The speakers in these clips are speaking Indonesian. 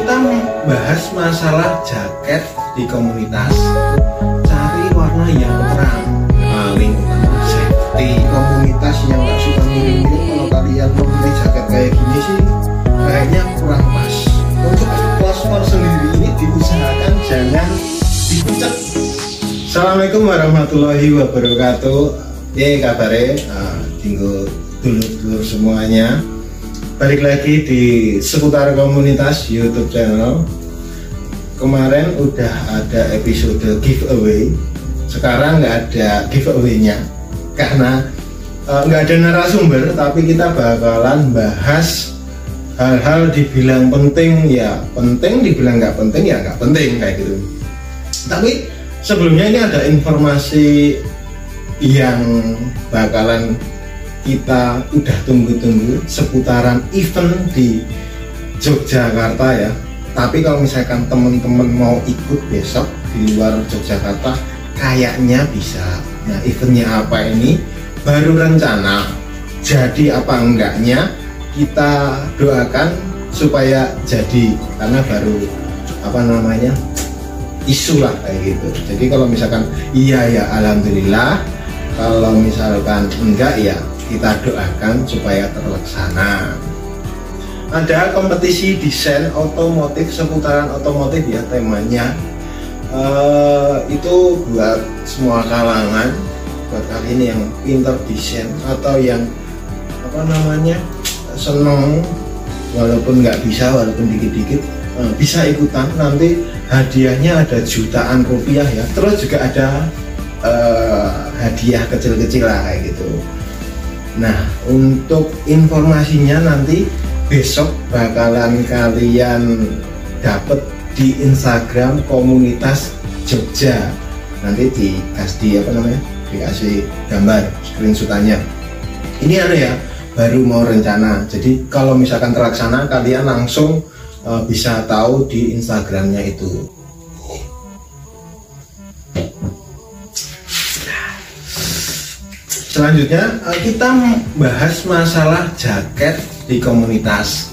kita bahas masalah jaket di komunitas. Cari warna yang terang, paling utama safety. Komunitas yang gak suka mirip-mirip, kalau kalian memilih jaket kayak gini sih kayaknya kurang pas. Untuk fosfor sendiri ini diusahakan jangan dipucat. Assalamualaikum warahmatullahi wabarakatuh. Kabare tinggal dulur-dulur semuanya. Balik lagi di seputar komunitas YouTube channel. Kemarin udah ada episode giveaway. Sekarang nggak ada giveaway-nya karena nggak ada narasumber, tapi kita bakalan bahas hal-hal dibilang penting ya penting, dibilang nggak penting ya nggak penting kayak gitu. Tapi sebelumnya ini ada informasi yang bakalan kita udah tunggu-tunggu seputaran event di Yogyakarta ya. Tapi kalau misalkan teman-teman mau ikut besok di luar Yogyakarta kayaknya bisa. Nah, eventnya apa ini? Baru rencana. Jadi apa enggaknya kita doakan supaya jadi, karena baru isu lah kayak gitu. Jadi kalau misalkan iya ya alhamdulillah, kalau misalkan enggak ya kita doakan supaya terlaksana. Ada kompetisi desain otomotif, seputaran otomotif ya temanya. Itu buat semua kalangan, buat kalian yang pinter desain atau yang seneng walaupun nggak bisa, walaupun dikit-dikit bisa ikutan. Nanti hadiahnya ada jutaan rupiah ya. Terus juga ada hadiah kecil-kecil lah kayak gitu. Nah, untuk informasinya nanti besok bakalan kalian dapet di Instagram komunitas Jogja. Nanti dikasih gambar screenshotannya. Ini baru mau rencana. Jadi kalau misalkan terlaksana kalian langsung bisa tahu di Instagramnya itu. Selanjutnya kita bahas masalah jaket di komunitas.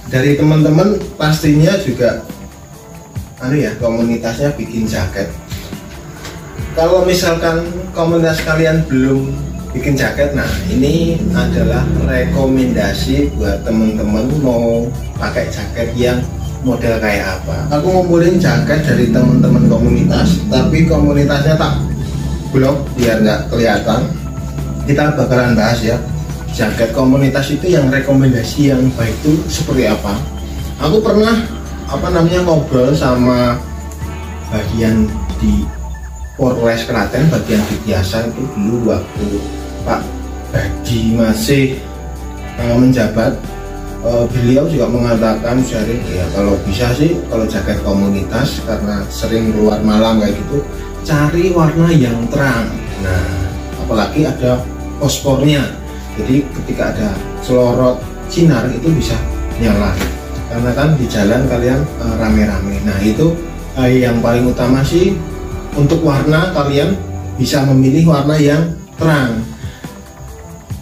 Dari teman-teman pastinya juga komunitasnya bikin jaket. Kalau misalkan komunitas kalian belum bikin jaket, nah ini adalah rekomendasi buat teman-teman mau pakai jaket yang model kayak apa. Aku ngumpulin jaket dari teman-teman komunitas, tapi komunitasnya tak blok biar nggak kelihatan. Kita bakalan bahas ya jaket komunitas itu yang rekomendasi yang baik itu seperti apa. Aku pernah ngobrol sama bagian di Polres Klaten, bagian Dityasa itu dulu waktu Pak Badi masih menjabat. Beliau juga mengatakan kalau bisa sih kalau jaket komunitas, karena sering keluar malam kayak gitu, cari warna yang terang. Nah, apalagi ada fosfornya, jadi ketika ada selorot sinar itu bisa nyala, karena kan di jalan kalian rame-rame. Nah itu yang paling utama sih untuk warna, kalian bisa memilih warna yang terang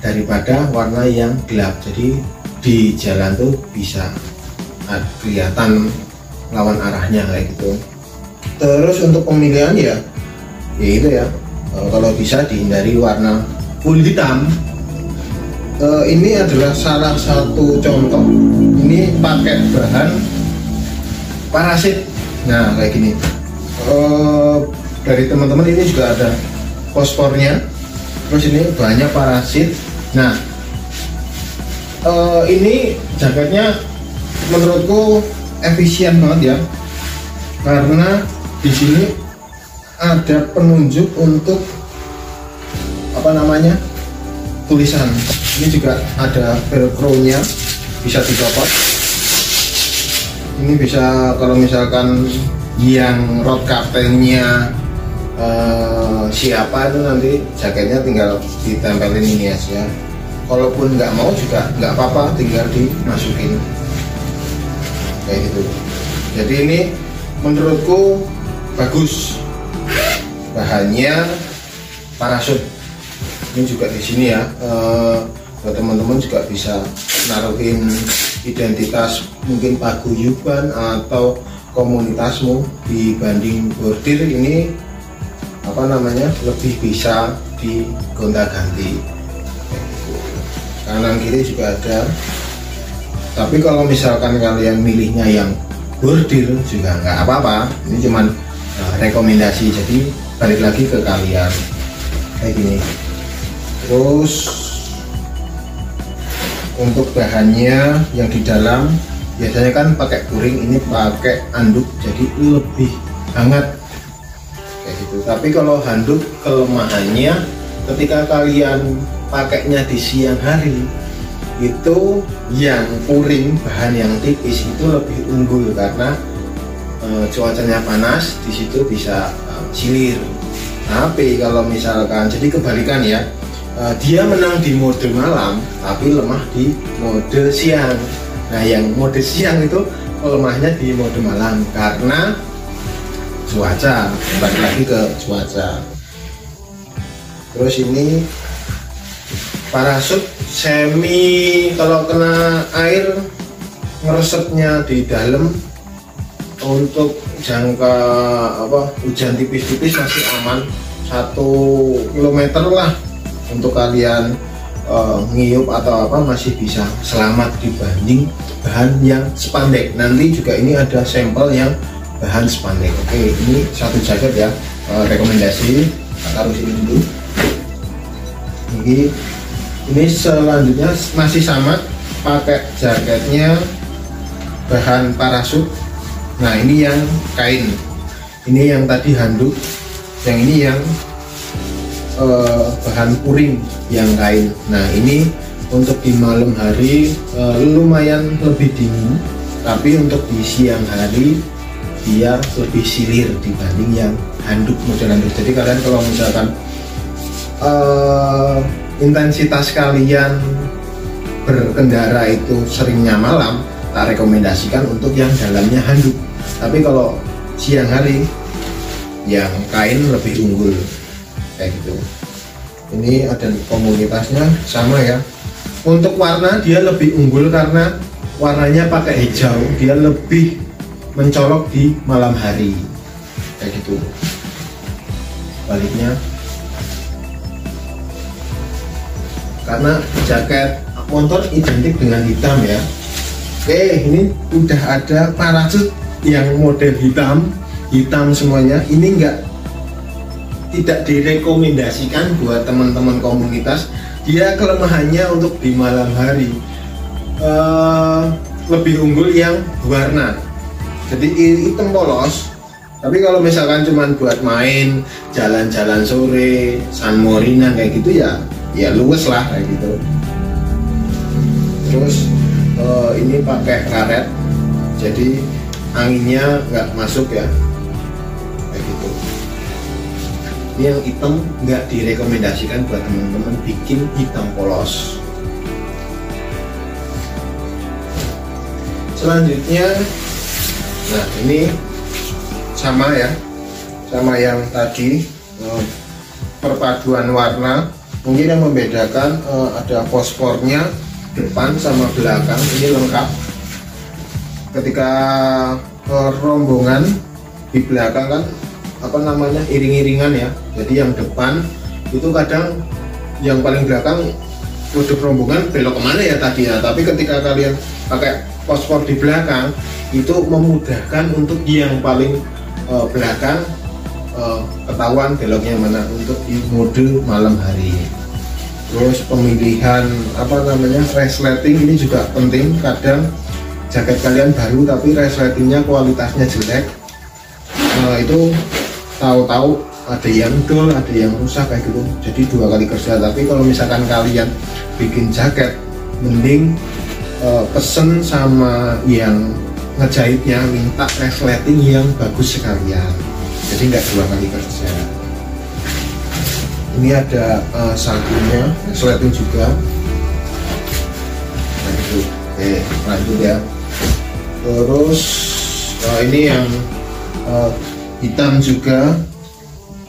daripada warna yang gelap. Jadi di jalan tuh bisa kelihatan lawan arahnya kayak gitu. Terus untuk pemilihan ya itu ya, kalau bisa dihindari warna full hitam. Ini adalah salah satu contoh. Ini pakai bahan parasit. Nah kayak gini. Dari teman-teman ini juga ada fosfornya. Terus ini banyak parasit. Nah ini jaketnya menurutku efisien banget ya, karena di sini ada penunjuk untuk tulisan. Ini juga ada velcro-nya, bisa dicopot. Ini bisa kalau misalkan yang rod kaptennya siapa itu nanti jaketnya tinggal ditempelin ini aja. Kalaupun nggak mau juga nggak apa-apa, tinggal dimasukin kayak gitu. Jadi ini menurutku bagus. Bahannya parasut. Ini juga di sini ya, buat teman-teman juga bisa naruhin identitas mungkin paguyuban atau komunitasmu dibanding bordir ini apa namanya lebih bisa digonta-ganti. Kanan kiri juga ada. Tapi kalau misalkan kalian milihnya yang bordir juga nggak apa-apa. Ini cuman rekomendasi. Jadi balik lagi ke kalian kayak gini. Terus untuk bahannya yang di dalam biasanya kan pakai kuring, ini pakai handuk jadi lebih hangat kayak gitu. Tapi kalau handuk kelemahannya ketika kalian pakainya di siang hari itu yang kuring bahan yang tipis itu lebih unggul karena cuacanya panas, di situ bisa silir. Tapi kalau misalkan jadi kebalikan ya, dia menang di mode malam tapi lemah di mode siang. Nah yang mode siang itu lemahnya di mode malam karena cuaca. Balik lagi ke cuaca. Terus ini parasut semi, kalau kena air ngeresepnya di dalam. Untuk jangka hujan tipis-tipis masih aman, 1 kilometer lah untuk kalian ngiyup atau masih bisa selamat dibanding bahan yang spandek. Nanti juga ini ada sampel yang bahan spandek. Oke, ini satu jaket ya, rekomendasi. Taruh sini dulu. Ini selanjutnya masih sama, pakai jaketnya bahan parasut. Nah ini yang kain, ini yang tadi handuk, yang ini yang bahan puring yang kain. Nah ini untuk di malam hari lumayan lebih dingin, tapi untuk di siang hari dia lebih silir dibanding yang handuk model handuk. Jadi kalian kalau misalkan intensitas kalian berkendara itu seringnya malam, tak rekomendasikan untuk yang dalamnya handuk. Tapi kalau siang hari yang kain lebih unggul kayak gitu. Ini ada komunitasnya sama ya. Untuk warna dia lebih unggul karena warnanya pakai hijau, dia lebih mencolok di malam hari kayak gitu. Baliknya karena jaket motor identik dengan hitam ya. Oke, ini udah ada parasut yang model hitam semuanya. Ini tidak direkomendasikan buat teman-teman komunitas. Dia kelemahannya untuk di malam hari lebih unggul yang warna, jadi hitam polos. Tapi kalau misalkan cuman buat main jalan-jalan sore, San Morina kayak gitu ya luwes lah kayak gitu. Terus ini pakai karet, jadi anginnya nggak masuk ya kayak gitu. Ini yang hitam nggak direkomendasikan buat teman-teman bikin hitam polos. Selanjutnya, nah ini sama ya, sama yang tadi, perpaduan warna. Mungkin yang membedakan ada fosfornya depan sama belakang, ini lengkap. Ketika rombongan di belakang kan iring-iringan ya, jadi yang depan itu kadang yang paling belakang mode rombongan belok kemana ya tadi ya, tapi ketika kalian pakai fosfor di belakang itu memudahkan untuk yang paling belakang ketahuan beloknya mana untuk di mode malam hari. Terus pemilihan resleting ini juga penting. Kadang jaket kalian baru tapi resletingnya kualitasnya jelek, itu tahu-tahu ada yang dull, ada yang rusak kayak gitu, jadi 2 kali kerja. Tapi kalau misalkan kalian bikin jaket, mending pesen sama yang ngejahitnya, minta resleting yang bagus sekalian, jadi nggak 2 kali kerja. Ini ada salkunya, resleting juga. Nah gitu. Oke, lanjut ya. Terus ini yang hitam juga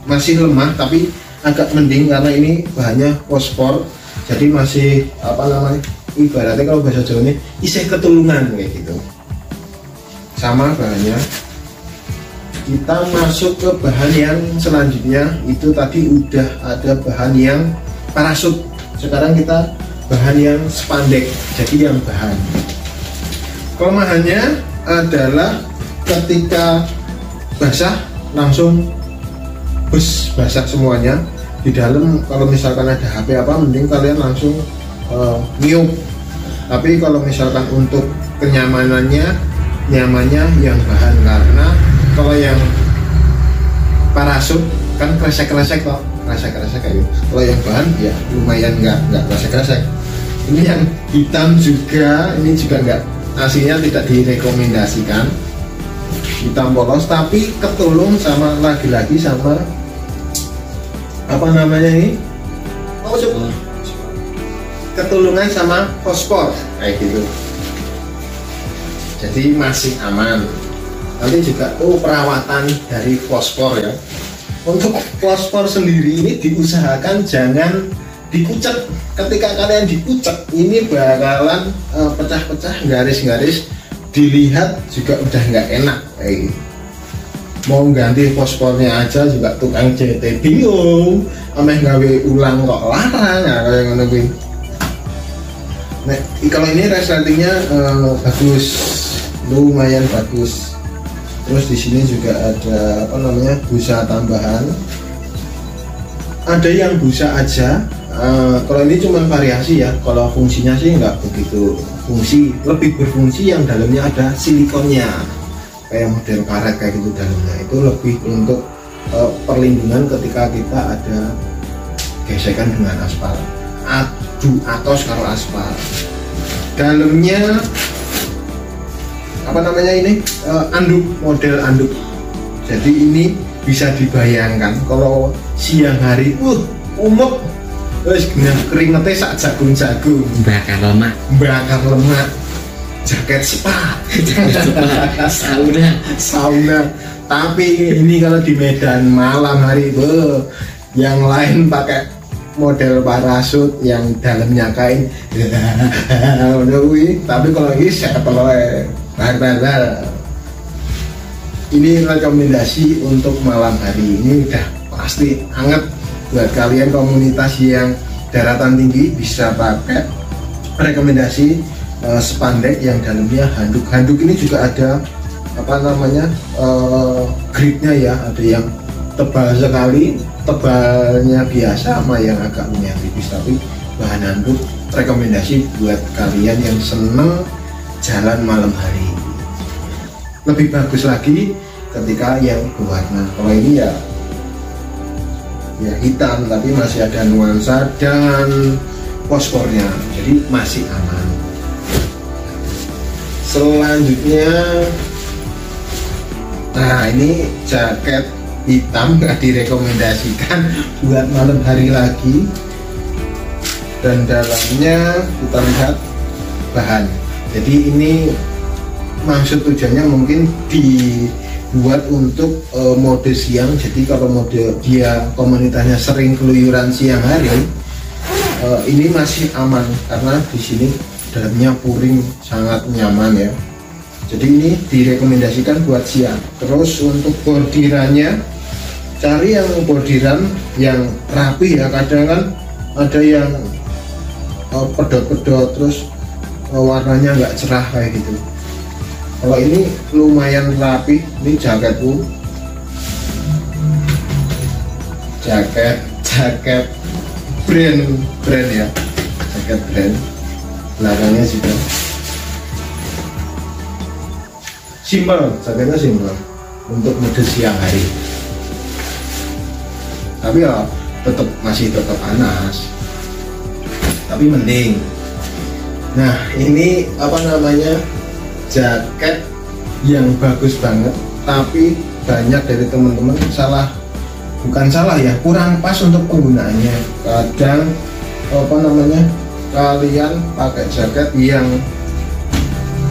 masih lemah tapi agak mending karena ini bahannya fosfor, jadi masih ibaratnya kalau bahasa Jawa ini isih ketulungan kayak gitu. Sama bahannya. Kita masuk ke bahan yang selanjutnya. Itu tadi udah ada bahan yang parasut, sekarang kita bahan yang spandek, jadi yang bahan. Kelemahannya adalah ketika basah langsung basah semuanya di dalam. Kalau misalkan ada HP apa, mending kalian langsung niup. Tapi kalau misalkan untuk kenyamanannya, nyamannya yang bahan, karena kalau yang parasut kan kresek-kresek kok, kresek-kresek kayak gitu. Kalau yang bahan ya lumayan nggak kresek-kresek. Ini yang hitam juga, ini juga nggak, aslinya tidak direkomendasikan hitam polos, tapi ketulung sama lagi-lagi sama apa namanya ini, ketulungan sama fosfor kayak gitu, jadi masih aman. Nanti juga perawatan dari fosfor ya. Untuk fosfor sendiri ini diusahakan jangan dikucek. Ketika kalian dikucek ini bakalan pecah-pecah, garis-garis, dilihat juga udah nggak enak kayak gitu. Mau ganti fosfornya aja juga tukang CT bingung, ameh gawe ulang kok larang ya kayak ngono kuwi. Nah, kalau ini resletingnya bagus, lumayan bagus. Terus di sini juga ada apa namanya, busa tambahan. Ada yang busa aja. Kalau ini cuma variasi ya. Kalau fungsinya sih nggak begitu fungsi, lebih berfungsi yang dalamnya ada silikonnya, kayak model karet kayak gitu dalamnya. Itu lebih untuk perlindungan ketika kita ada gesekan dengan aspal, adu atos kalau aspal. Dalamnya apa namanya ini, anduk, model anduk. Jadi ini bisa dibayangkan kalau siang hari umuk wes keringetnya sak jagung-jagung, bakar lemak, jaket spa, sauna. Tapi ini kalau di Medan malam hari yang lain pakai model parasut yang dalamnya kain, tapi kalau ini saya ini rekomendasi untuk malam hari. Ini udah pasti hangat buat kalian komunitas yang daratan tinggi, bisa pakai. Rekomendasi spandek yang dalamnya handuk. Handuk ini juga ada apa namanya, gripnya ya, ada yang tebal sekali, tebalnya biasa sama yang agak lumayan tipis. Tapi bahan handuk rekomendasi buat kalian yang seneng jalan malam hari. Lebih bagus lagi ketika yang berwarna. Kalau ini ya hitam tapi masih ada nuansa dan fosfornya, jadi masih aman. Selanjutnya, nah ini jaket hitam nggak direkomendasikan buat malam hari lagi. Dan dalamnya kita lihat bahan. Jadi ini maksud tujuannya mungkin dibuat untuk mode siang. Jadi kalau mode dia komunitasnya sering keluyuran siang hari, ini masih aman karena di sini dalamnya puring, sangat nyaman ya. Jadi ini direkomendasikan buat siang. Terus untuk bordirannya, cari yang bordiran yang rapi ya. Kadang kan ada yang pedot-pedot terus warnanya nggak cerah kayak gitu. Kalau ini lumayan rapi. Ini jaketku, jaket brand ya, jaket brand. Belakangnya juga simpel, jaketnya simpel untuk mode siang hari. Tapi ya masih tetap panas, tapi mending. Nah ini apa namanya, jaket yang bagus banget, tapi banyak dari teman-teman bukan salah ya, kurang pas untuk penggunaannya. Kadang apa namanya, kalian pakai jaket yang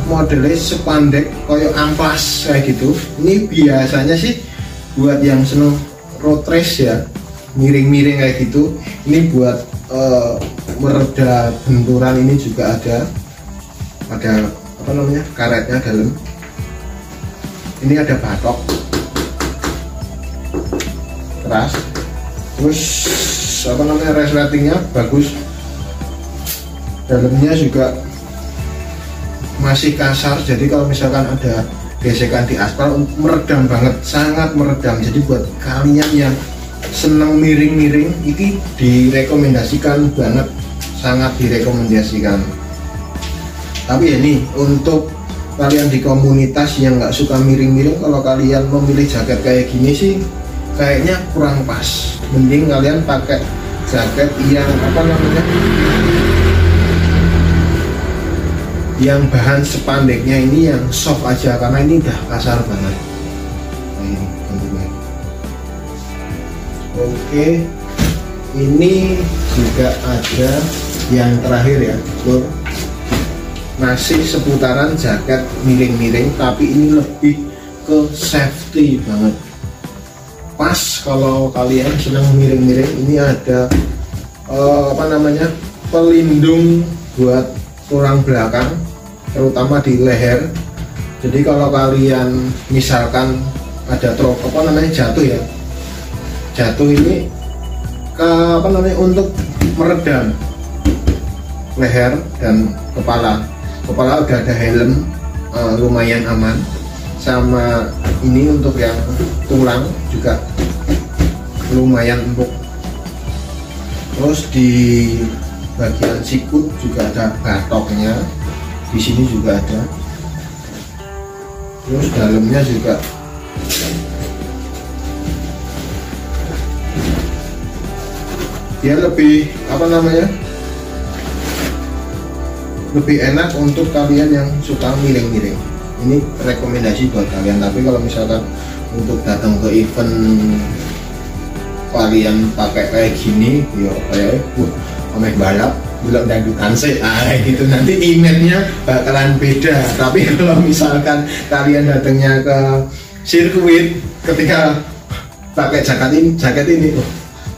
modelnya sepandek koyo amplas kayak gitu. Ini biasanya sih buat yang seneng road race ya, miring-miring kayak gitu. Ini buat mereda benturan ini juga ada apa namanya, karetnya dalam. Ini ada batok keras, terus apa namanya, resletingnya bagus, dalamnya juga masih kasar, jadi kalau misalkan ada gesekan di aspal meredam banget, sangat meredam. Jadi buat kalian yang seneng miring-miring ini direkomendasikan banget, sangat direkomendasikan. Tapi ya nih, untuk kalian di komunitas yang nggak suka miring-miring, kalau kalian memilih jaket kayak gini sih kayaknya kurang pas. Mending kalian pakai jaket yang apa namanya, yang bahan spandeknya ini yang soft aja, karena ini udah kasar banget. Nah, ini bentuknya. Oke, ini juga ada yang terakhir ya, Lur. Masih seputaran jaket miring-miring, tapi ini lebih ke safety banget. Pas kalau kalian senang miring-miring, ini ada apa namanya, pelindung buat tulang belakang, terutama di leher. Jadi kalau kalian misalkan ada apa namanya, jatuh ya, jatuh ini ke apa namanya, untuk meredam leher dan kepala udah ada helm, lumayan aman. Sama ini untuk yang tulang juga lumayan empuk. Terus di bagian sikut juga ada batoknya, di sini juga ada. Terus dalamnya juga dia lebih apa namanya, lebih enak untuk kalian yang suka miring-miring. Ini rekomendasi buat kalian. Tapi kalau misalkan untuk datang ke event kalian pakai kayak gini, ya kayak ameh balap belum dangdutan sih, gitu, nanti image-nya bakalan beda. Tapi kalau misalkan kalian datangnya ke sirkuit ketika pakai jaket ini,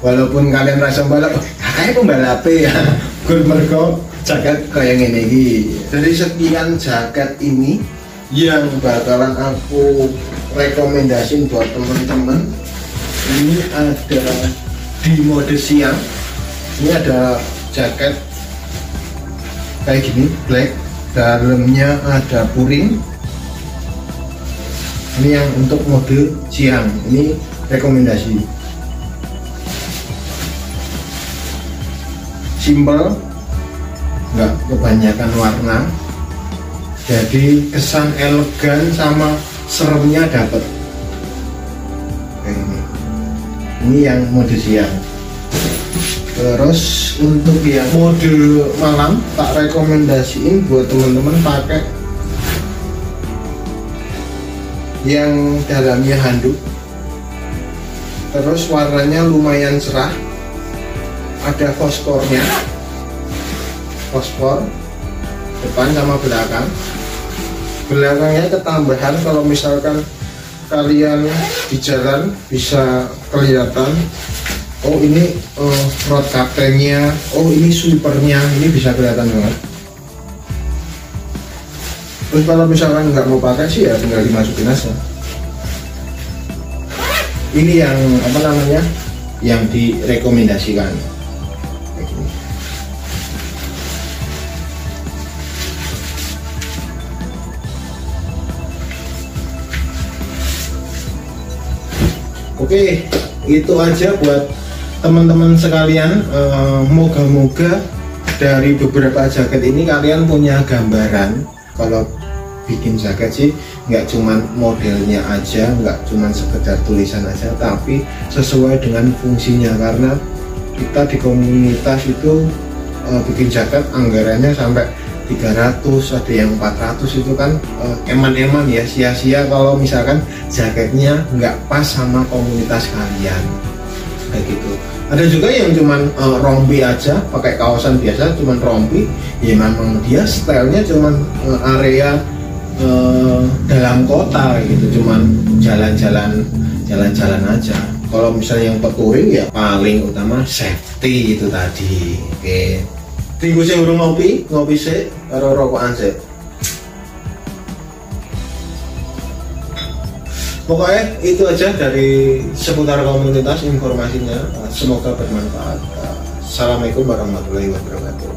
walaupun kalian rasa balap, kayak pembalap ya, mergo jaket kayak gini. Dari sekian jaket ini yang bakalan aku rekomendasiin buat teman-teman, ini ada di mode siang. Ini ada jaket kayak gini, black, dalamnya ada puring. Ini yang untuk mode siang, ini rekomendasi. Simple, nggak kebanyakan warna, jadi kesan elegan sama seremnya dapet. Ini yang mode siang. Terus untuk yang mode malam tak rekomendasiin buat teman-teman pakai yang dalamnya handuk. Terus warnanya lumayan cerah, ada fosfornya, fosfor depan sama belakang. Belakangnya ketambahan, kalau misalkan kalian di jalan bisa kelihatan, oh ini rod kaptennya, oh ini sweepernya, ini bisa kelihatan banget. Terus kalau misalkan nggak mau pakai sih ya tinggal dimasukin aja. Ini yang apa namanya, yang direkomendasikan. Oke, itu aja buat teman-teman sekalian. Moga-moga dari beberapa jaket ini kalian punya gambaran kalau bikin jaket sih nggak cuman modelnya aja, nggak cuman sekedar tulisan aja, tapi sesuai dengan fungsinya. Karena kita di komunitas itu bikin jaket anggarannya sampai 300, ada yang 400, itu kan eman-eman ya, sia-sia kalau misalkan jaketnya nggak pas sama komunitas kalian kayak gitu. Ada juga yang cuman rompi aja, pakai kaosan biasa cuman rompi, ya memang dia stylenya cuman area dalam kota gitu, cuman jalan-jalan aja. Kalau misalnya yang petouring ya paling utama safety itu tadi. Oke. Minggu sing urung ngopi sik karo rokokan sik. Pokoknya itu aja dari seputar komunitas informasinya. Semoga bermanfaat. Assalamualaikum warahmatullahi wabarakatuh.